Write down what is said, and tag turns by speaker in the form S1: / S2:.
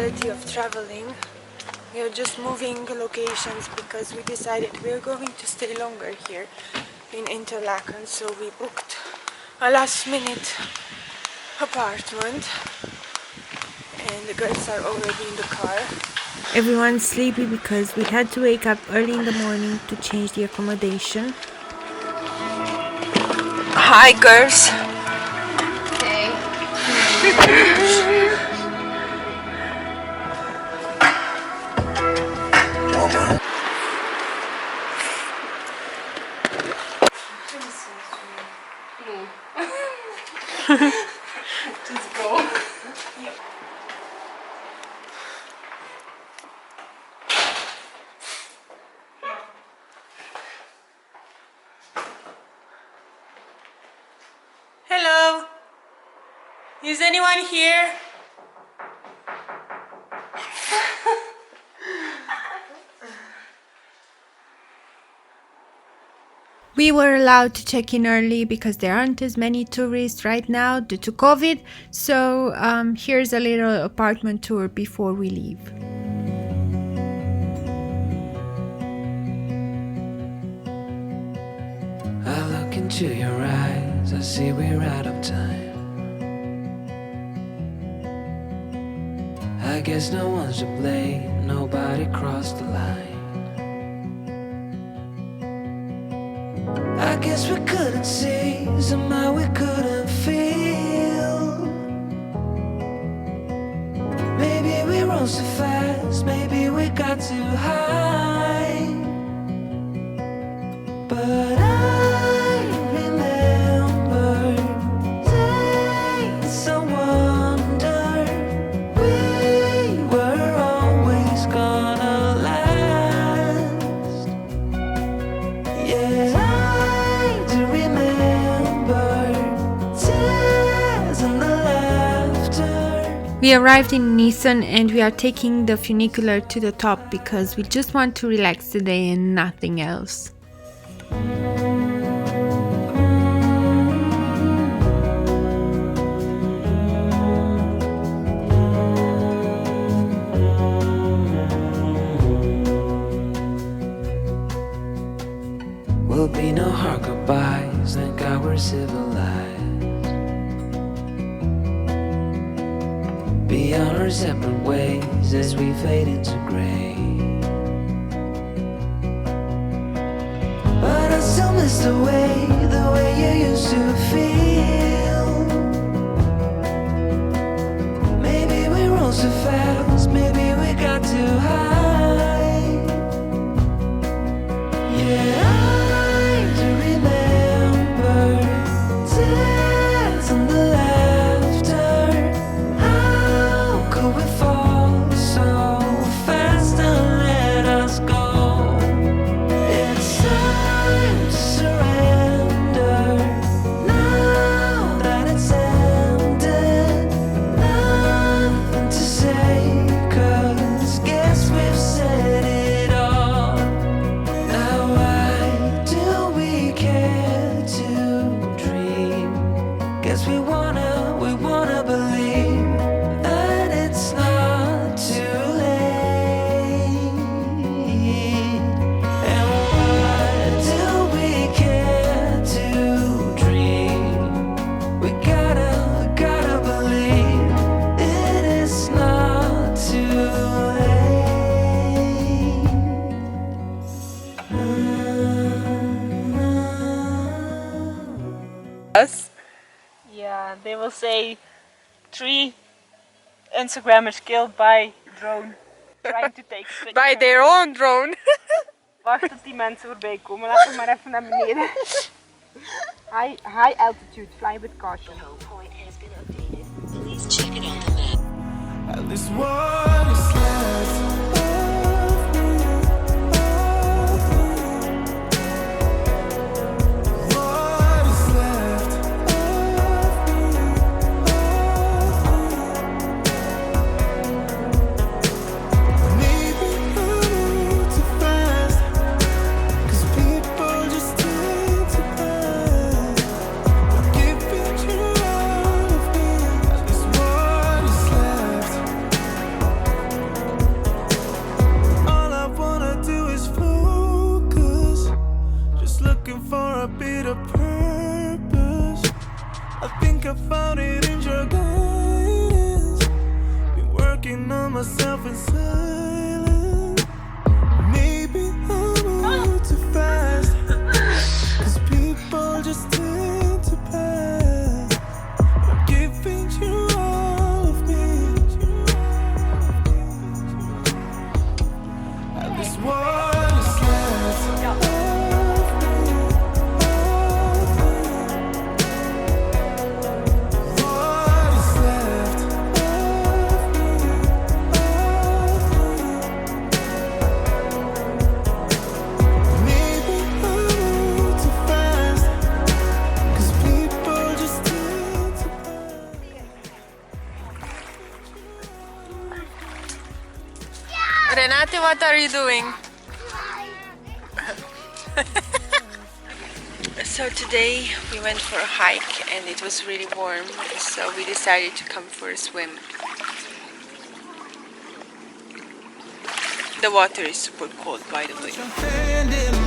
S1: reality of traveling. We are just moving locations because we decided we are going to stay longer here in Interlaken, so we booked a last minute apartment and the girls are already in the car. Everyone's sleepy because we had to wake up early in the morning to change the accommodation. Hi girls!
S2: Hey. Just go.
S1: Hello! Is anyone here? We were allowed to check in early because there aren't as many tourists right now due to COVID, so here's a little apartment tour before we leave.
S3: I look into your eyes, I see we're out of time. I guess no one's to blame, nobody crossed the line. I guess we couldn't see, somehow we couldn't feel. Maybe we rose too fast, maybe we got too high. But I remember days I wondered we were always gonna last. Yeah, I do remember tears and the laughter.
S1: We arrived in Niesen and we are taking the funicular to the top because we just want to relax today and nothing else.
S3: Will be no hard goodbyes, thank God we're civilized. Be on our separate ways as we fade into gray. But I still miss the way you used to feel. Maybe we rose too fast, maybe we got too high. Yeah, I do remember tears and the laughter. How could we fall so fast and let us go? It's time to surrender now that it's ended. Nothing to say, 'cause guess we've said it all. Now why do we care to dream? Guess we wanna believe that it's not too late. And why do we care to dream? We gotta believe it is not too late.
S2: Yeah, they will say 3 Instagrammers killed by drone. Trying to take a
S1: By their own drone.
S2: Wacht tot die mensen voorbij komen. Laten we maar even naar beneden. High altitude, fly with caution.
S4: At least one is left. What is left? Maybe I move too fast, 'cause people just tend to pass. Give it you all of me. At least what is left. I think I found it in your guidance. Been working on myself in silence. Maybe I move too fast, 'cause people just tend to pass. I'm giving you all of me. And this one is left of me. What is left of me? Maybe I move too fast, 'cause people just tend to
S1: Renate, what are you doing? So today we went for a hike and it was really warm, so we decided to come for a swim. The water is super cold, by the way.
S4: hand in